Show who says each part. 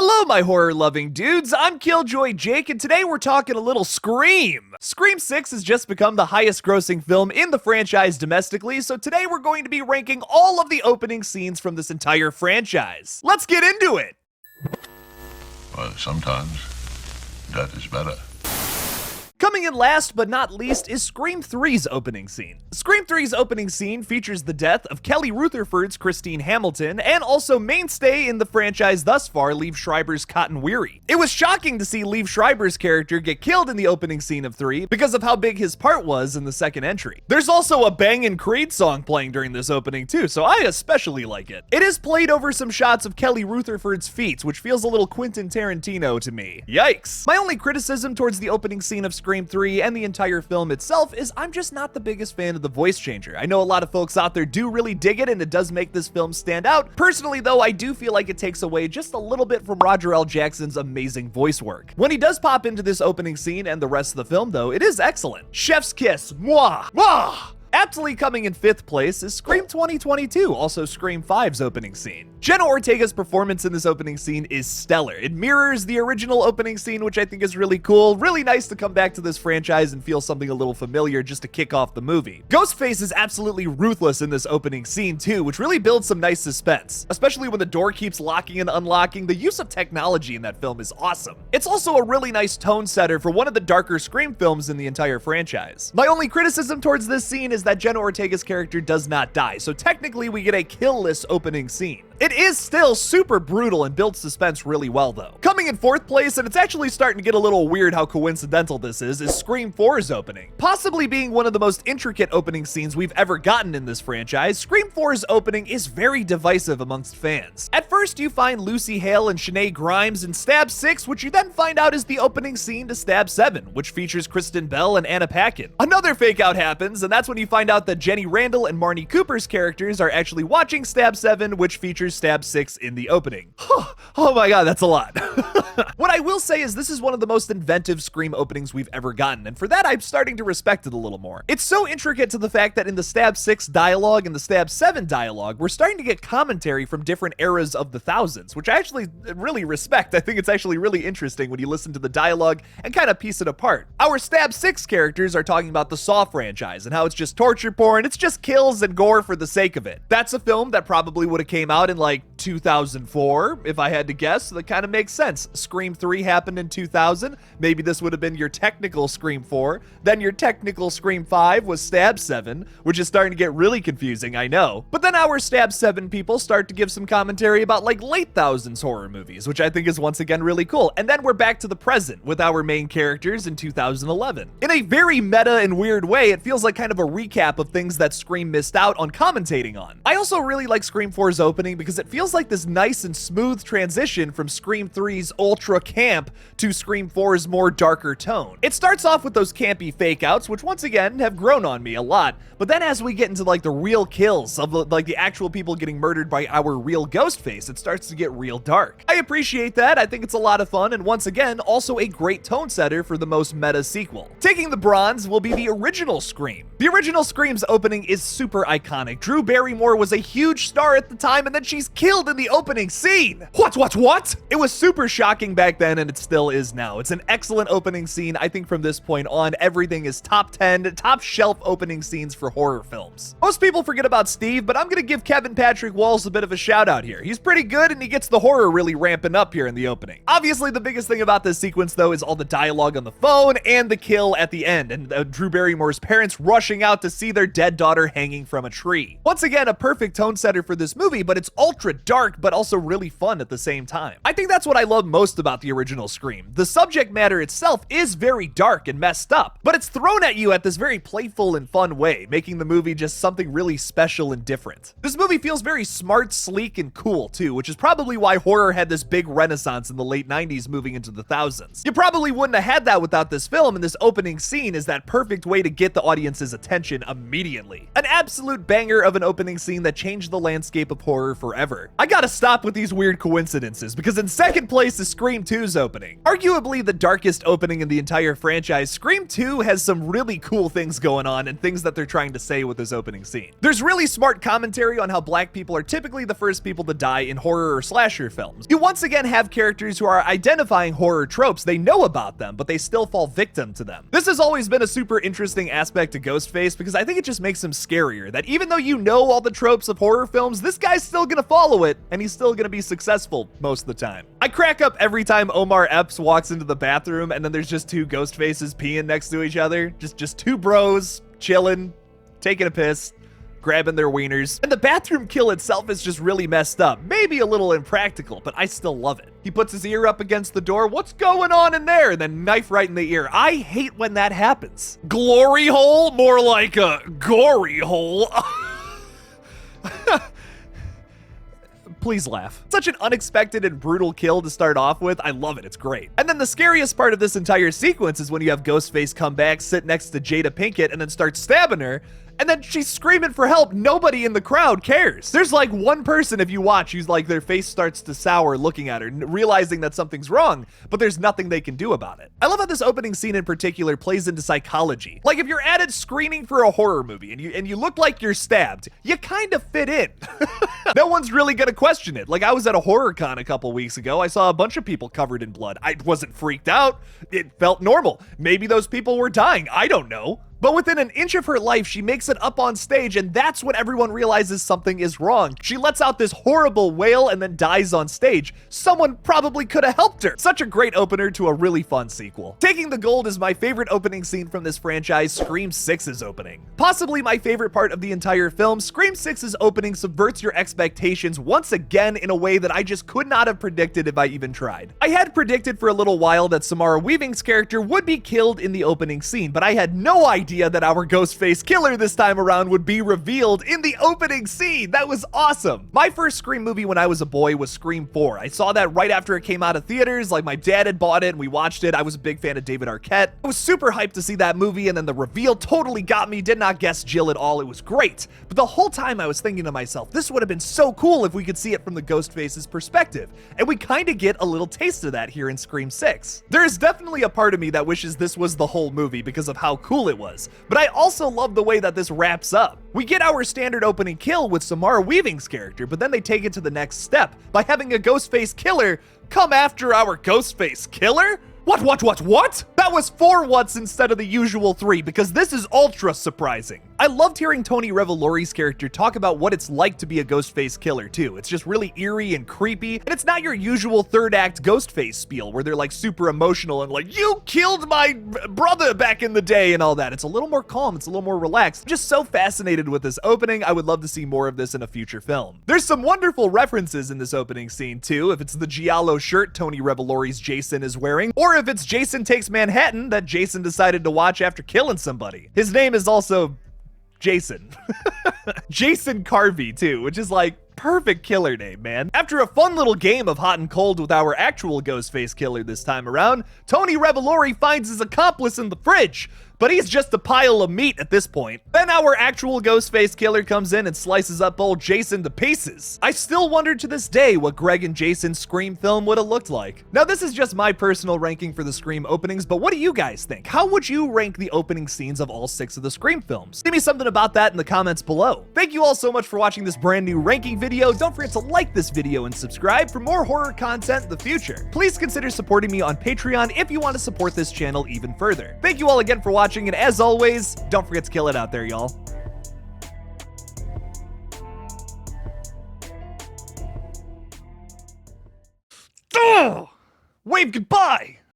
Speaker 1: Hello, my horror-loving dudes. I'm KillJoy Jake, and today we're talking a little Scream. Scream 6 has just become the highest-grossing film in the franchise domestically, so today we're going to be ranking all of the opening scenes from this entire franchise. Let's get into it!
Speaker 2: Well, sometimes that is better.
Speaker 1: Coming in last but not least is Scream 3's opening scene. Scream 3's opening scene features the death of Kelly Rutherford's Christine Hamilton, and also mainstay in the franchise thus far, Liev Schreiber's Cotton Weary. It was shocking to see Liev Schreiber's character get killed in the opening scene of 3 because of how big his part was in the second entry. There's also a Bangin' Creed song playing during this opening too, so I especially like it. It is played over some shots of Kelly Rutherford's feet, which feels a little Quentin Tarantino to me. Yikes! My only criticism towards the opening scene of Scream 3 and the entire film itself is I'm just not the biggest fan of the voice changer. I know a lot of folks out there do really dig it, and it does make this film stand out. Personally though, I do feel like it takes away just a little bit from Roger L. Jackson's amazing voice work. When he does pop into this opening scene and the rest of the film though, it is excellent. Chef's kiss, mwah, mwah! Aptly coming in 5th place is Scream 2022, also Scream 5's opening scene. Jenna Ortega's performance in this opening scene is stellar. It mirrors the original opening scene, which I think is really cool. Really nice to come back to this franchise and feel something a little familiar just to kick off the movie. Ghostface is absolutely ruthless in this opening scene too, which really builds some nice suspense. Especially when the door keeps locking and unlocking, the use of technology in that film is awesome. It's also a really nice tone setter for one of the darker Scream films in the entire franchise. My only criticism towards this scene is that Jenna Ortega's character does not die, so technically we get a kill-less opening scene. It is still super brutal and builds suspense really well though. Coming in 4th place, and it's actually starting to get a little weird how coincidental this is Scream 4's opening. Possibly being one of the most intricate opening scenes we've ever gotten in this franchise, Scream 4's opening is very divisive amongst fans. At first you find Lucy Hale and Shanae Grimes in Stab 6, which you then find out is the opening scene to Stab 7, which features Kristen Bell and Anna Paquin. Another fake out happens, and that's when you find out that Jenny Randall and Marnie Cooper's characters are actually watching Stab 7, which features Stab 6 in the opening. Oh my god, that's a lot. What I will say is this is one of the most inventive Scream openings we've ever gotten, and for that I'm starting to respect it a little more. It's so intricate to the fact that in the Stab 6 dialogue and the Stab 7 dialogue, we're starting to get commentary from different eras of the thousands, which I actually really respect. I think it's actually really interesting when you listen to the dialogue and kind of piece it apart. Our Stab 6 characters are talking about the Saw franchise and how it's just torture porn, it's just kills and gore for the sake of it. That's a film that probably would have came out in like 2004, if I had to guess, so that kind of makes sense. Scream 3 happened in 2000, maybe this would have been your technical Scream 4, then your technical Scream 5 was Stab 7, which is starting to get really confusing, I know. But then our Stab 7 people start to give some commentary about like late thousands horror movies, which I think is once again really cool. And then we're back to the present with our main characters in 2011. In a very meta and weird way, it feels like kind of a recap of things that Scream missed out on commentating on. I also really like Scream 4's opening because it feels like this nice and smooth transition from Scream 3's ultra camp to Scream 4's more darker tone. It starts off with those campy fake outs, which once again have grown on me a lot, but then as we get into like the real kills of like the actual people getting murdered by our real Ghostface, it starts to get real dark. I appreciate that. I think it's a lot of fun, and once again, also a great tone setter for the most meta sequel. Taking the bronze will be the original Scream. The original Scream's opening is super iconic. Drew Barrymore was a huge star at the time, and then she's killed in the opening scene. What? It was super shocking back then, and it still is now. It's an excellent opening scene. I think from this point on, everything is top 10, top shelf opening scenes for horror films. Most people forget about Steve, but I'm gonna give Kevin Patrick Walls a bit of a shout out here. He's pretty good, and he gets the horror really ramping up here in the opening. Obviously, the biggest thing about this sequence, though, is all the dialogue on the phone and the kill at the end, and Drew Barrymore's parents rushing out to see their dead daughter hanging from a tree. Once again, a perfect tone setter for this movie, but it's ultra dark, but also really fun at the same time. I think that's what I love most about the original Scream. The subject matter itself is very dark and messed up, but it's thrown at you at this very playful and fun way, making the movie just something really special and different. This movie feels very smart, sleek, and cool too, which is probably why horror had this big renaissance in the late 90s moving into the thousands. You probably wouldn't have had that without this film, and this opening scene is that perfect way to get the audience's attention immediately. An absolute banger of an opening scene that changed the landscape of horror forever. I gotta stop with these weird coincidences, because in second place is Scream 2's opening. Arguably the darkest opening in the entire franchise, Scream 2 has some really cool things going on and things that they're trying to say with this opening scene. There's really smart commentary on how black people are typically the first people to die in horror or slasher films. You once again have characters who are identifying horror tropes. They know about them, but they still fall victim to them. This has always been a super interesting aspect to Ghostface because I think it just makes him scarier, that even though you know all the tropes of horror films, this guy's still gonna follow it, and he's still gonna be successful most of the time. I crack up every time Omar Epps walks into the bathroom and then there's just two ghost faces peeing next to each other. Just two bros chilling, taking a piss, grabbing their wieners. And the bathroom kill itself is just really messed up. Maybe a little impractical, but I still love it. He puts his ear up against the door. What's going on in there? And then knife right in the ear. I hate when that happens. Glory hole? More like a gory hole. Please laugh. Such an unexpected and brutal kill to start off with. I love it. It's great. And then the scariest part of this entire sequence is when you have Ghostface come back, sit next to Jada Pinkett, and then start stabbing her. And then she's screaming for help. Nobody in the crowd cares. There's like one person, if you watch, who's like their face starts to sour looking at her, realizing that something's wrong, but there's nothing they can do about it. I love how this opening scene in particular plays into psychology. Like if you're at a screening for a horror movie and you look like you're stabbed, you kind of fit in. No one's really gonna question it. Like I was at a horror con a couple weeks ago. I saw a bunch of people covered in blood. I wasn't freaked out. It felt normal. Maybe those people were dying. I don't know. But within an inch of her life, she makes it up on stage, and that's when everyone realizes something is wrong. She lets out this horrible wail and then dies on stage. Someone probably could have helped her. Such a great opener to a really fun sequel. Taking the gold is my favorite opening scene from this franchise, Scream 6's opening. Possibly my favorite part of the entire film, Scream 6's opening subverts your expectations once again in a way that I just could not have predicted if I even tried. I had predicted for a little while that Samara Weaving's character would be killed in the opening scene, but I had no idea that our Ghostface killer this time around would be revealed in the opening scene. That was awesome. My first Scream movie when I was a boy was Scream 4. I saw that right after it came out of theaters. Like my dad had bought it and we watched it. I was a big fan of David Arquette. I was super hyped to see that movie, and then the reveal totally got me. Did not guess Jill at all. It was great. But the whole time I was thinking to myself, this would have been so cool if we could see it from the Ghostface's perspective. And we kind of get a little taste of that here in Scream 6. There is definitely a part of me that wishes this was the whole movie because of how cool it was. But I also love the way that this wraps up. We get our standard opening kill with Samara Weaving's character, but then they take it to the next step by having a Ghostface killer come after our Ghostface killer? What? That was 4 whats instead of the usual 3, because this is ultra surprising. I loved hearing Tony Revolori's character talk about what it's like to be a Ghostface killer too. It's just really eerie and creepy, and it's not your usual third act Ghostface spiel where they're like super emotional and like, you killed my brother back in the day and all that. It's a little more calm, it's a little more relaxed. I'm just so fascinated with this opening. I would love to see more of this in a future film. There's some wonderful references in this opening scene too, if it's the Giallo shirt Tony Revolori's Jason is wearing, or if it's Jason Takes Manhattan that Jason decided to watch after killing somebody. His name is also Jason. Jason Carvey too, which is like perfect killer name, man. After a fun little game of hot and cold with our actual Ghostface killer this time around, Tony Revolori finds his accomplice in the fridge, but he's just a pile of meat at this point. Then our actual Ghostface killer comes in and slices up old Jason to pieces. I still wonder to this day what Greg and Jason's Scream film would have looked like. Now this is just my personal ranking for the Scream openings, but what do you guys think? How would you rank the opening scenes of all 6 of the Scream films? Give me something about that in the comments below. Thank you all so much for watching this brand new ranking video. Don't forget to like this video and subscribe for more horror content in the future. Please consider supporting me on Patreon if you want to support this channel even further. Thank you all again for watching, and as always, don't forget to kill it out there, y'all. Wave goodbye!